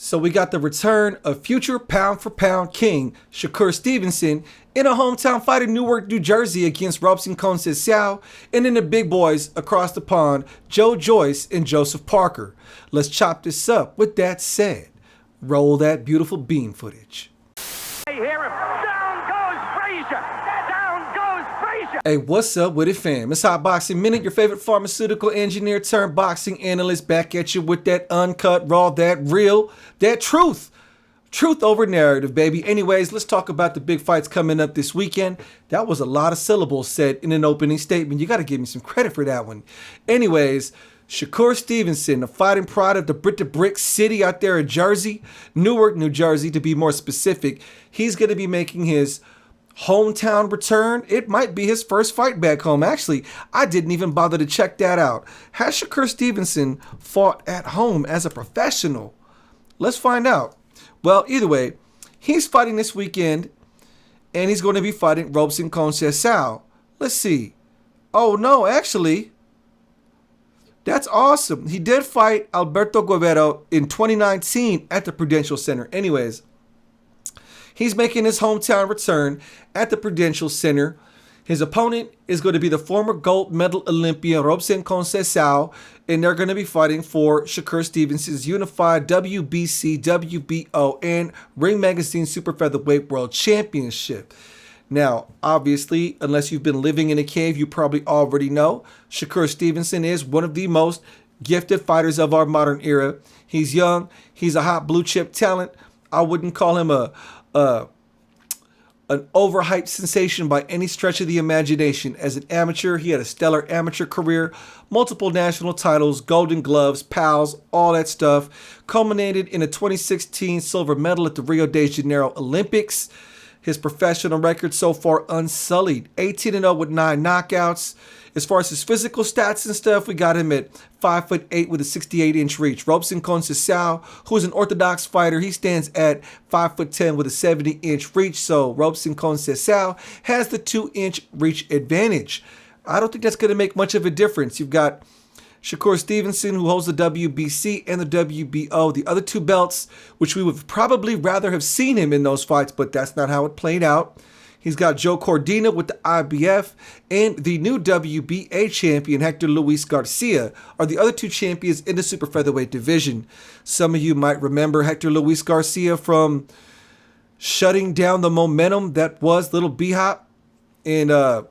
So we got the return of future pound-for-pound king Shakur Stevenson in a hometown fight in Newark, New Jersey against Robson Conceição, and then the big boys across the pond, Joe Joyce and Joseph Parker. Let's chop this up. With that said, roll that beautiful beam footage. Hey, hear him. Down goes Frazier. Down goes Frazier. Hey, what's up with it, fam? It's Hot Boxing Minute, your favorite pharmaceutical engineer turned boxing analyst, back at you with that uncut, raw, that real, that truth. Truth over narrative, baby. Anyways, let's talk about the big fights coming up this weekend. That was a lot of syllables said in an opening statement. You got to give me some credit for that one. Anyways, Shakur Stevenson, the fighting pride of the Brick City out there in Jersey, Newark, New Jersey, to be more specific. He's going to be making his hometown return. It might be his first fight back home. Actually, I didn't even bother to check that out. Has Shakur Stevenson fought at home as a professional? Let's find out. Well, either way, he's fighting this weekend, and he's going to be fighting Robson Conceição. Let's see. Oh, no, actually, that's awesome. He did fight Alberto Guerrero in 2019 at the Prudential Center. Anyways, he's making his hometown return at the Prudential Center. His opponent is going to be the former gold medal Olympian Robson Conceição, and they're going to be fighting for Shakur Stevenson's unified WBC, WBO, and Ring Magazine Super Featherweight World Championship. Now, obviously, unless you've been living in a cave, you probably already know Shakur Stevenson is one of the most gifted fighters of our modern era. He's young. He's a hot blue chip talent. I wouldn't call him an overhyped sensation by any stretch of the imagination. As an amateur, he had a stellar amateur career, multiple national titles, Golden Gloves, PALs, all that stuff, culminated in a 2016 silver medal at the Rio de Janeiro Olympics. His professional record so far unsullied, 18-0 with 9 knockouts. As far as his physical stats and stuff, we got him at 5'8" with a 68-inch reach. Robson Conceição, who's an orthodox fighter, he stands at 5'10" with a 70-inch reach. So Robson Conceição has the 2-inch reach advantage. I don't think that's going to make much of a difference. You've got Shakur Stevenson, who holds the WBC and the WBO, the other two belts, which we would probably rather have seen him in those fights, but that's not how it played out. He's got Joe Cordina with the IBF, and the new WBA champion, Hector Luis Garcia, are the other two champions in the super featherweight division. Some of you might remember Hector Luis Garcia from shutting down the momentum that was Little B-Hop, and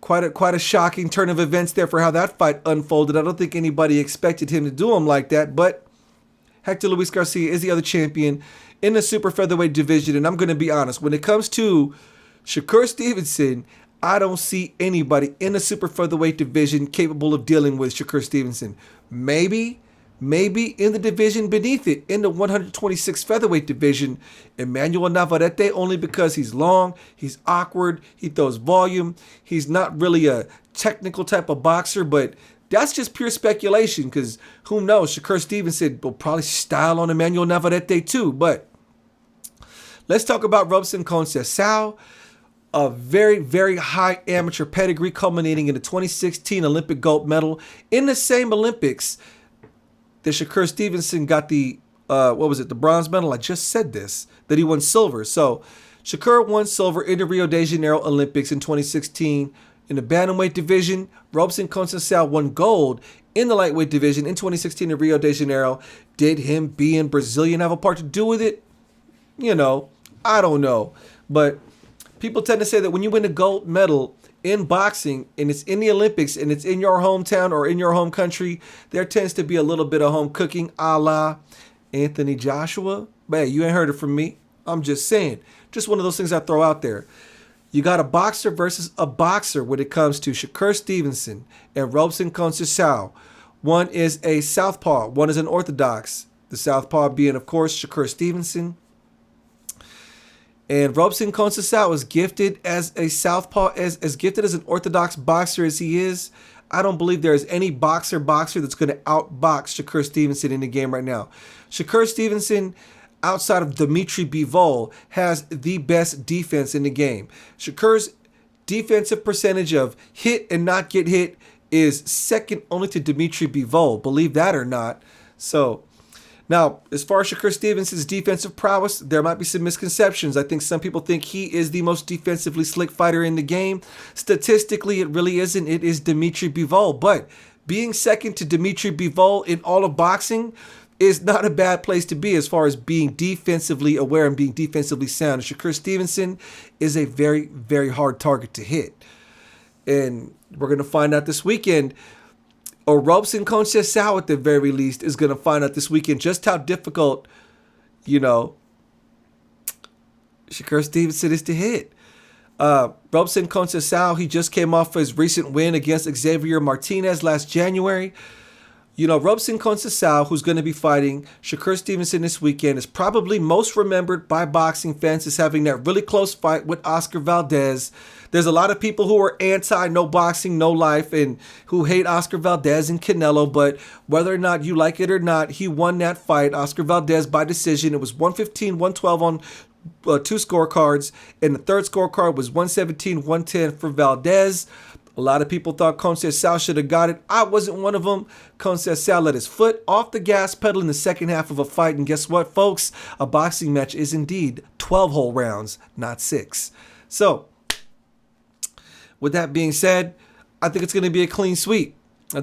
quite a shocking turn of events there for how that fight unfolded. I don't think anybody expected him to do him like that, but Hector Luis Garcia is the other champion in the super featherweight division, and I'm going to be honest, when it comes to Shakur Stevenson, I don't see anybody in the super featherweight division capable of dealing with Shakur Stevenson. Maybe in the division beneath it, in the 126 featherweight division, Emmanuel Navarrete, only because he's long, he's awkward, he throws volume, he's not really a technical type of boxer, but that's just pure speculation, because who knows, Shakur Stevenson will probably style on Emmanuel Navarrete too. But let's talk about Robson Conceição. A very, very high amateur pedigree, culminating in the 2016 Olympic gold medal. In the same Olympics that Shakur Stevenson got the, the bronze medal? I just said this, that he won silver. So Shakur won silver in the Rio de Janeiro Olympics in 2016 in the bantamweight division. Robson Conceição won gold in the lightweight division in 2016 in Rio de Janeiro. Did him being Brazilian have a part to do with it? You know, I don't know. But people tend to say that when you win a gold medal in boxing and it's in the Olympics and it's in your hometown or in your home country, there tends to be a little bit of home cooking, a la Anthony Joshua. But hey, you ain't heard it from me. I'm just saying. Just one of those things I throw out there. You got a boxer versus a boxer when it comes to Shakur Stevenson and Robson Conceição. One is a southpaw. One is an orthodox. The southpaw being, of course, Shakur Stevenson. And Robson Conceição is gifted as a southpaw, as gifted as an orthodox boxer as he is. I don't believe there is any boxer that's going to outbox Shakur Stevenson in the game right now. Shakur Stevenson, outside of Dimitri Bivol, has the best defense in the game. Shakur's defensive percentage of hit and not get hit is second only to Dimitri Bivol, believe that or not. So Now, as far as Shakur Stevenson's defensive prowess, there might be some misconceptions. I think some people think he is the most defensively slick fighter in the game. Statistically, it really isn't. It is Dimitri Bivol. But being second to Dimitri Bivol in all of boxing is not a bad place to be as far as being defensively aware and being defensively sound. Shakur Stevenson is a very, very hard target to hit. And we're going to find out this weekend, or Robson Conceição at the very least is going to find out this weekend just how difficult, Shakur Stevenson is to hit. Robson Conceição, he just came off his recent win against Xavier Martinez last January. Robson Conceição, who's going to be fighting Shakur Stevenson this weekend, is probably most remembered by boxing fans as having that really close fight with Oscar Valdez. There's a lot of people who are anti-no boxing, no life, and who hate Oscar Valdez and Canelo, but whether or not you like it or not, he won that fight, Oscar Valdez, by decision. It was 115-112 on two scorecards, and the third scorecard was 117-110 for Valdez. A lot of people thought Conceição should have got it. I wasn't one of them. Conceição let his foot off the gas pedal in the second half of a fight. And guess what, folks? A boxing match is indeed 12-hole rounds, not 6. So, with that being said, I think it's going to be a clean sweep. You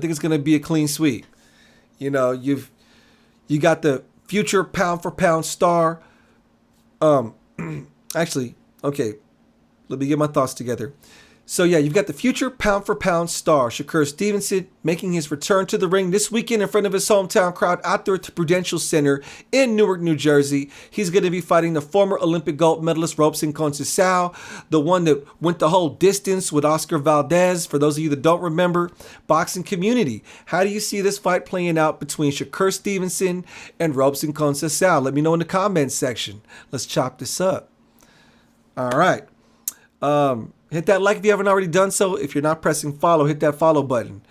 got the future pound-for-pound star. Actually, okay, let me get my thoughts together. So yeah, you've got the future pound-for-pound star, Shakur Stevenson, making his return to the ring this weekend in front of his hometown crowd out there at the Prudential Center in Newark, New Jersey. He's going to be fighting the former Olympic gold medalist Robson Conceição, the one that went the whole distance with Oscar Valdez. For those of you that don't remember, boxing community, how do you see this fight playing out between Shakur Stevenson and Robson Conceição? Let me know in the comments section. Let's chop this up. All right. Hit that like if you haven't already done so. If you're not pressing follow, hit that follow button.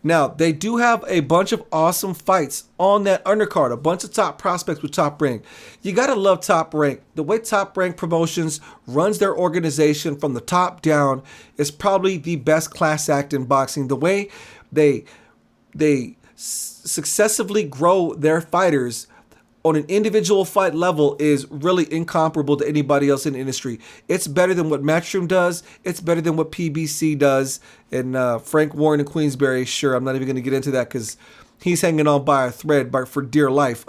Now, they do have a bunch of awesome fights on that undercard, a bunch of top prospects with Top Rank. You got to love Top Rank. The way Top Rank Promotions runs their organization from the top down is probably the best class act in boxing. The way they successively grow their fighters on an individual fight level is really incomparable to anybody else in the industry. It's better than what Matchroom does. It's better than what PBC does. And Frank Warren and Queensberry, sure, I'm not even going to get into that because he's hanging on by a thread for dear life.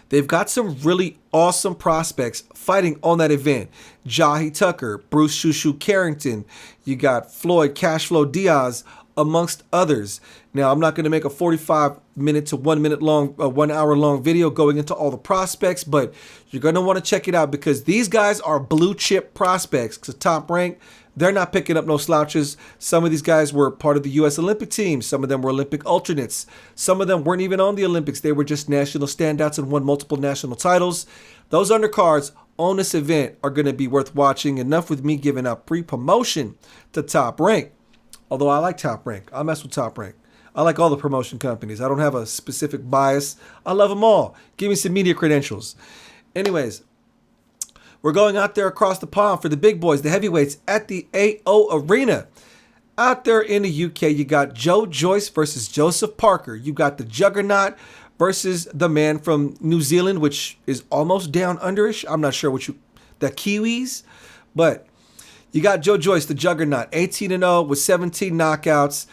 They've got some really awesome prospects fighting on that event. Jahi Tucker, Bruce Shushu Carrington. You got Floyd Cashflow Diaz, amongst others. Now, I'm not going to make a 45-minute to 1 hour long video going into all the prospects, but you're going to want to check it out because these guys are blue chip prospects. Because Top Rank, they're not picking up no slouches. Some of these guys were part of the U.S. Olympic team. Some of them were Olympic alternates. Some of them weren't even on the Olympics. They were just national standouts and won multiple national titles. Those undercards on this event are going to be worth watching. Enough with me giving out pre-promotion to Top Rank. Although I like Top Rank. I mess with Top Rank. I like all the promotion companies. I don't have a specific bias. I love them all. Give me some media credentials. Anyways, we're going out there across the pond for the big boys, the heavyweights, at the AO Arena. Out there in the UK, you got Joe Joyce versus Joseph Parker. You got the Juggernaut versus the man from New Zealand, which is almost down underish. I'm not sure the Kiwis, but you got Joe Joyce, the Juggernaut, 18-0 with 17 knockouts.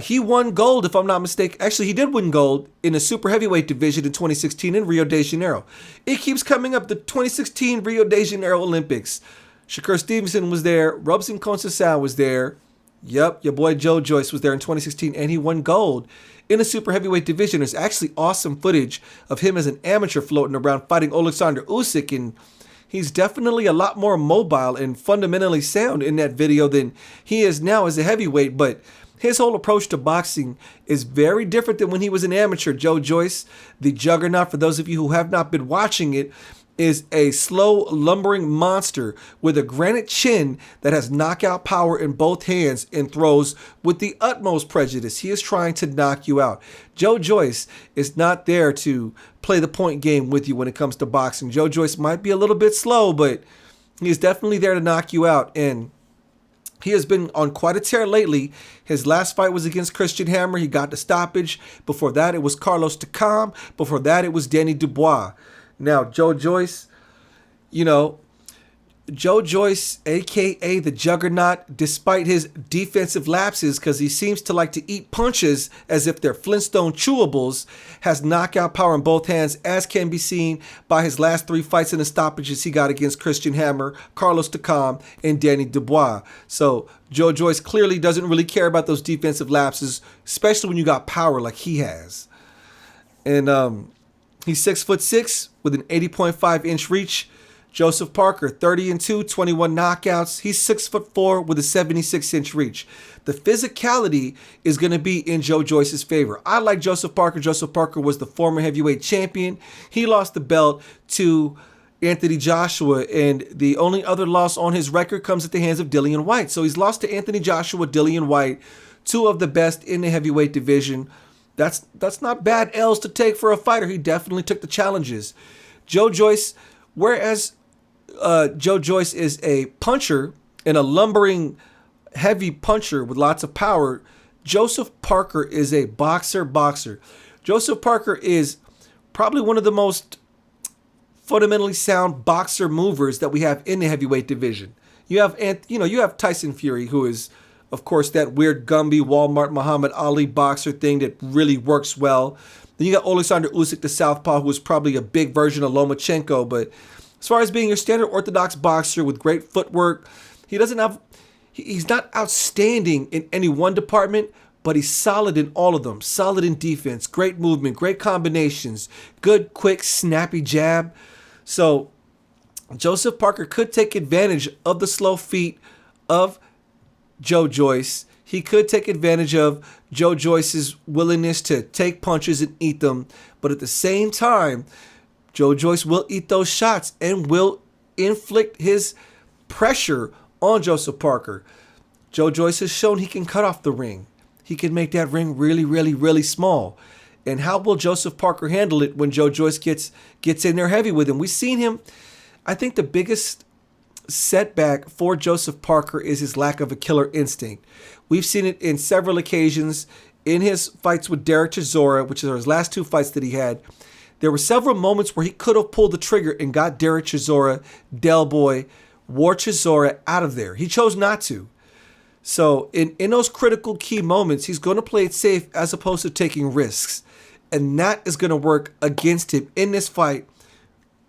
He won gold, if I'm not mistaken. Actually, he did win gold in the super heavyweight division in 2016 in Rio de Janeiro. It keeps coming up, the 2016 Rio de Janeiro Olympics. Shakur Stevenson was there. Robson Conceição was there. Yep, your boy Joe Joyce was there in 2016, and he won gold in the super heavyweight division. There's actually awesome footage of him as an amateur floating around fighting Alexander Usyk, and he's definitely a lot more mobile and fundamentally sound in that video than he is now as a heavyweight, but his whole approach to boxing is very different than when he was an amateur. Joe Joyce, the Juggernaut, for those of you who have not been watching it, is a slow, lumbering monster with a granite chin that has knockout power in both hands and throws with the utmost prejudice. He is trying to knock you out. Joe Joyce is not there to play the point game with you when it comes to boxing. Joe Joyce might be a little bit slow, but he is definitely there to knock you out. And He has been on quite a tear lately. His last fight was against Christian Hammer. He got the stoppage. Before that, it was Carlos Takam. Before that, it was Danny Dubois. Now, Joe Joyce, you know, Joe Joyce, a.k.a. the Juggernaut, despite his defensive lapses, because he seems to like to eat punches as if they're Flintstone chewables, has knockout power in both hands, as can be seen by his last 3 fights and the stoppages he got against Christian Hammer, Carlos Takam, and Danny Dubois. So Joe Joyce clearly doesn't really care about those defensive lapses, especially when you got power like he has. And he's 6'6" with an 80.5-inch reach. Joseph Parker, 30-2, 21 knockouts. He's 6'4" with a 76-inch reach. The physicality is going to be in Joe Joyce's favor. I like Joseph Parker. Joseph Parker was the former heavyweight champion. He lost the belt to Anthony Joshua, and the only other loss on his record comes at the hands of Dillian Whyte. So he's lost to Anthony Joshua, Dillian Whyte, 2 of the best in the heavyweight division. That's not bad L's to take for a fighter. He definitely took the challenges. Joe Joyce, whereas Joe Joyce is a puncher and a lumbering, heavy puncher with lots of power, Joseph Parker is a boxer. Joseph Parker is probably one of the most fundamentally sound boxer movers that we have in the heavyweight division. You have Tyson Fury, who is, of course, that weird Gumby Walmart Muhammad Ali boxer thing that really works well. Then you got Alexander Usyk, the southpaw, who is probably a big version of Lomachenko, but as far as being your standard orthodox boxer with great footwork, he's not outstanding in any one department, but he's solid in all of them. Solid in defense, great movement, great combinations, good, quick, snappy jab. So Joseph Parker could take advantage of the slow feet of Joe Joyce. He could take advantage of Joe Joyce's willingness to take punches and eat them, but at the same time, Joe Joyce will eat those shots and will inflict his pressure on Joseph Parker. Joe Joyce has shown he can cut off the ring. He can make that ring really, really, really small. And how will Joseph Parker handle it when Joe Joyce gets in there heavy with him? We've seen him. I think the biggest setback for Joseph Parker is his lack of a killer instinct. We've seen it in several occasions in his fights with Derek Chisora, which are his last 2 fights that he had. There were several moments where he could have pulled the trigger and got Derek Chisora, Del Boy, War Chisora out of there. He chose not to. So in those critical key moments, he's going to play it safe as opposed to taking risks. And that is going to work against him in this fight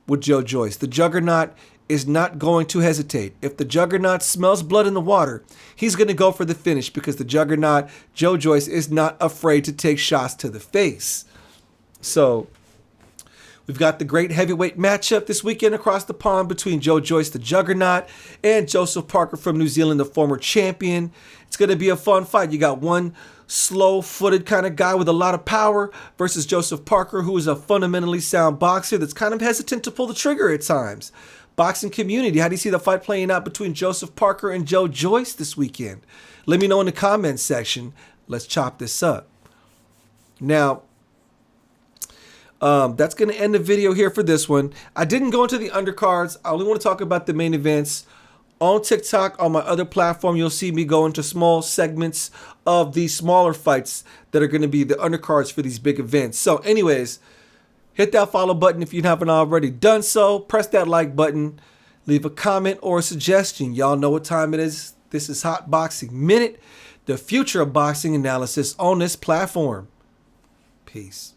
with Joe Joyce. The Juggernaut is not going to hesitate. If the Juggernaut smells blood in the water, he's going to go for the finish because the Juggernaut, Joe Joyce, is not afraid to take shots to the face. So we've got the great heavyweight matchup this weekend across the pond between Joe Joyce, the Juggernaut, and Joseph Parker from New Zealand, the former champion. It's going to be a fun fight. You got one slow-footed kind of guy with a lot of power versus Joseph Parker, who is a fundamentally sound boxer that's kind of hesitant to pull the trigger at times. Boxing community, how do you see the fight playing out between Joseph Parker and Joe Joyce this weekend? Let me know in the comments section. Let's chop this up. Now, that's going to end the video here for this one. I didn't go into the undercards. I only want to talk about the main events. On TikTok, on my other platform, you'll see me go into small segments of these smaller fights that are going to be the undercards for these big events. So anyways, hit that follow button if you haven't already done so. Press that like button. Leave a comment or a suggestion. Y'all know what time it is. This is Hot Boxing Minute, the future of boxing analysis on this platform. Peace.